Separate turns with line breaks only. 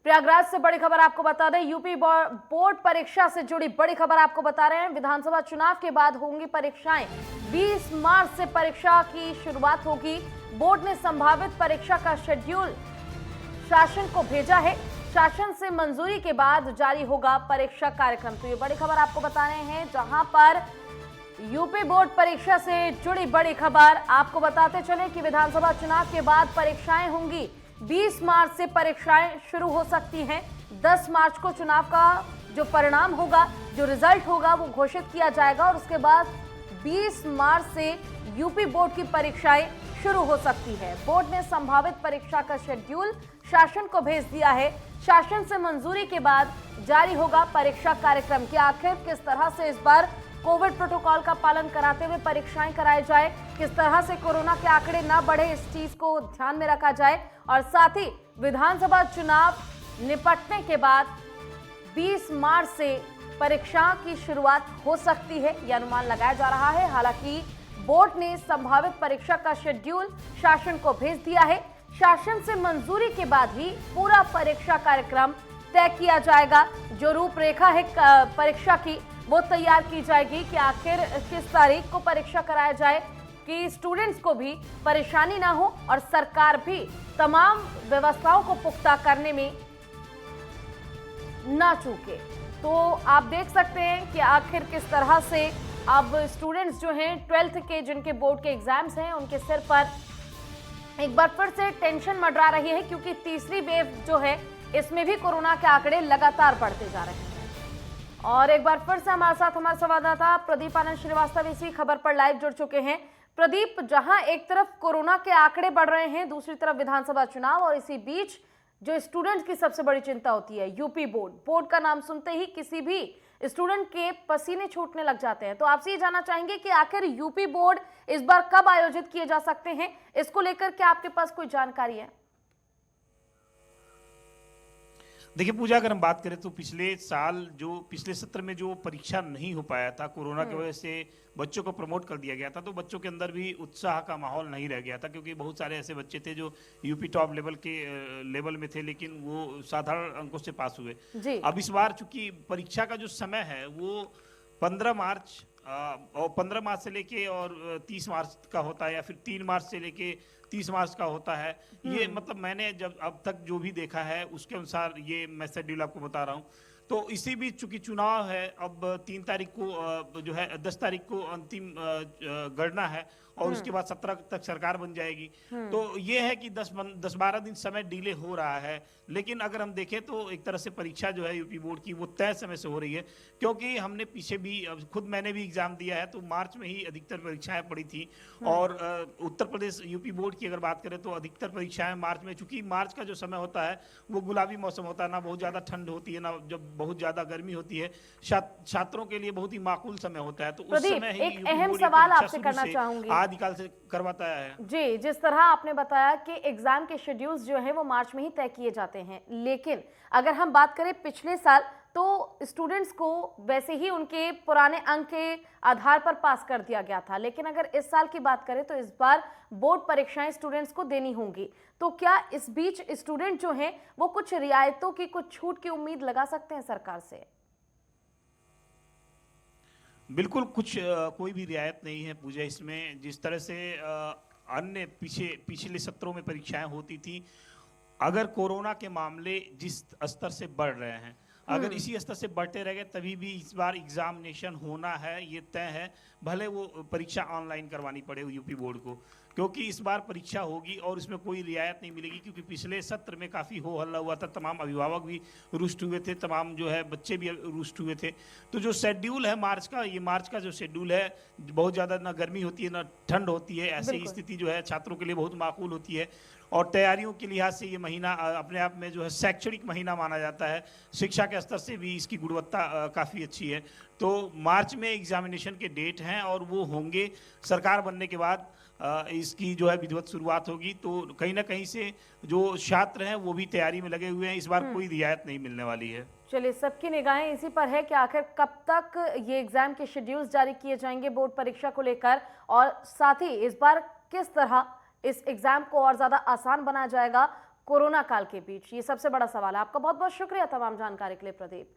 प्रयागराज से बड़ी खबर आपको बता दें, यूपी बोर्ड परीक्षा से जुड़ी बड़ी खबर आपको बता रहे हैं। विधानसभा चुनाव के बाद होंगी परीक्षाएं। 20 मार्च से परीक्षा की शुरुआत होगी। बोर्ड ने संभावित परीक्षा का शेड्यूल शासन को भेजा है। शासन से मंजूरी के बाद जारी होगा परीक्षा कार्यक्रम। तो ये बड़ी खबर आपको बता रहे हैं, जहां पर यूपी बोर्ड परीक्षा से जुड़ी बड़ी खबर आपको बताते चले कि विधानसभा चुनाव के बाद परीक्षाएं होंगी। 20 मार्च से परीक्षाएं शुरू हो सकती हैं। 10 मार्च को चुनाव का जो परिणाम होगा, जो रिजल्ट होगा, वो घोषित किया जाएगा और उसके बाद 20 मार्च से यूपी बोर्ड की परीक्षाएं शुरू हो सकती है। बोर्ड ने संभावित परीक्षा का शेड्यूल शासन को भेज दिया है। शासन से मंजूरी के बाद जारी होगा परीक्षा कार्यक्रम कि आखिर किस तरह से इस बार कोविड प्रोटोकॉल का पालन कराते हुए परीक्षाएं कराई जाए, किस तरह से कोरोना के आंकड़े ना बढ़े, इस चीज को ध्यान में रखा जाए। और साथ ही विधानसभा चुनाव निपटने के बाद 20 मार्च से परीक्षा की शुरुआत हो सकती है, यह अनुमान लगाया जा रहा है। हालांकि बोर्ड ने संभावित परीक्षा का शेड्यूल शासन को भेज दिया है। शासन से मंजूरी के बाद ही पूरा परीक्षा कार्यक्रम तय किया जाएगा। जो रूपरेखा है परीक्षा की, वो तैयार की जाएगी कि आखिर किस तारीख को परीक्षा कराया जाए कि स्टूडेंट्स को भी परेशानी ना हो और सरकार भी तमाम व्यवस्थाओं को पुख्ता करने में ना चूके। तो आप देख सकते हैं कि आखिर किस तरह से अब स्टूडेंट्स जो हैं 12th के, जिनके बोर्ड के एग्जाम्स हैं, उनके सिर पर एक बार फिर से टेंशन मंडरा रही है, क्योंकि तीसरी वेव जो है इसमें भी कोरोना के आंकड़े लगातार बढ़ते जा रहे हैं। और एक बार फिर से हमारे साथ हमारे संवाददाता प्रदीप आनंद श्रीवास्तव इसी खबर पर लाइव जुड़ चुके हैं। प्रदीप, जहां एक तरफ कोरोना के आंकड़े बढ़ रहे हैं, दूसरी तरफ विधानसभा चुनाव, और इसी बीच जो स्टूडेंट्स की सबसे बड़ी चिंता होती है यूपी बोर्ड का नाम सुनते ही किसी भी स्टूडेंट के पसीने छूटने लग जाते हैं। तो आपसे ये जानना चाहेंगे कि आखिर यूपी बोर्ड इस बार कब आयोजित किए जा सकते हैं, इसको लेकर क्या आपके पास कोई जानकारी है?
देखिए पूजा, अगर हम बात करें तो पिछले सत्र में जो परीक्षा नहीं हो पाया था कोरोना की वजह से, बच्चों को प्रमोट कर दिया गया था, तो बच्चों के अंदर भी उत्साह का माहौल नहीं रह गया था, क्योंकि बहुत सारे ऐसे बच्चे थे जो यूपी टॉप लेवल में थे, लेकिन वो साधारण अंकों से पास हुए जी। अब इस बार चूंकि परीक्षा का जो समय है वो 15 मार्च और 15 मार्च से लेके और 30 मार्च का होता है, या फिर 3 मार्च से लेके 30 मार्च का होता है। ये मतलब मैंने जब अब तक जो भी देखा है उसके अनुसार ये मैं शेड्यूल आपको बता रहा हूँ। तो इसी बीच चूंकि चुनाव है, अब 3 तारीख को जो है 10 तारीख को अंतिम गणना है और उसके बाद 17 तक सरकार बन जाएगी। तो ये है कि 10-12 दिन समय डिले हो रहा है, लेकिन अगर हम देखें तो एक तरह से परीक्षा जो है यूपी बोर्ड की वो तय समय से हो रही है, क्योंकि हमने पीछे भी खुद मैंने भी एग्जाम दिया है, तो मार्च में ही अधिकतर परीक्षाएं पड़ी थी। और उत्तर प्रदेश यूपी बोर्ड की अगर बात करें तो अधिकतर परीक्षाएं मार्च में, चूंकि मार्च का जो समय होता है वो गुलाबी मौसम होता है, ना बहुत ज्यादा ठंड होती है, ना जब बहुत ज्यादा गर्मी होती है, छात्रों के लिए बहुत ही माकूल समय होता है। तो उस समय ही
एक अहम सवाल आपसे करना चाहूंगी,
आदिकाल से करवाता है
जी। जिस तरह आपने बताया कि एग्जाम के शेड्यूल्स जो हैं वो मार्च में ही तय किए जाते हैं, लेकिन अगर हम बात करें पिछले साल, तो स्टूडेंट्स को वैसे ही उनके पुराने अंक के आधार पर पास कर दिया गया था, लेकिन अगर इस साल की बात करें तो इस बार बोर्ड परीक्षाएं स्टूडेंट्स को देनी होंगी। तो क्या इस बीच स्टूडेंट जो हैं वो कुछ रियायतों की, कुछ छूट की उम्मीद लगा सकते हैं सरकार से?
बिल्कुल कोई भी रियायत नहीं है पूजा इसमें। जिस तरह से अन्य पिछले सत्रों में परीक्षाएं होती थी, अगर कोरोना के मामले जिस स्तर से बढ़ रहे हैं, अगर इसी स्तर से बढ़ते रह गए तभी भी इस बार एग्जामिनेशन होना है, ये तय है। भले वो परीक्षा ऑनलाइन करवानी पड़े यूपी बोर्ड को, क्योंकि इस बार परीक्षा होगी और इसमें कोई रियायत नहीं मिलेगी, क्योंकि पिछले सत्र में काफ़ी हो हल्ला हुआ था, तमाम अभिभावक भी रुष्ट हुए थे, तमाम जो है बच्चे भी रुष्ट हुए थे। तो जो शेड्यूल है मार्च का, ये मार्च का जो शेड्यूल है, बहुत ज़्यादा ना गर्मी होती है ना ठंड होती है, ऐसी स्थिति जो है छात्रों के लिए बहुत माकूल होती है। और तैयारियों के लिहाज से ये महीना अपने आप में जो है शैक्षणिक महीना माना जाता है, शिक्षा के स्तर से भी इसकी गुणवत्ता काफ़ी अच्छी है। तो मार्च में एग्जामिनेशन के डेट हैं और वो होंगे। सरकार बनने के बाद इसकी जो है विधिवत शुरुआत होगी, तो कहीं ना कहीं से जो छात्र हैं वो भी तैयारी में लगे हुए हैं। इस बार कोई रियायत नहीं मिलने वाली है।
चलिए, सबकी निगाहें इसी पर है कि आखिर कब तक ये एग्जाम के शेड्यूल्स जारी किए जाएंगे बोर्ड परीक्षा को लेकर, और साथ ही इस बार किस तरह इस एग्जाम को और ज्यादा आसान बनाया जाएगा, कोरोना काल के बीच? ये सबसे बड़ा सवाल है। आपका बहुत बहुत शुक्रिया तमाम जानकारी के लिए प्रदीप।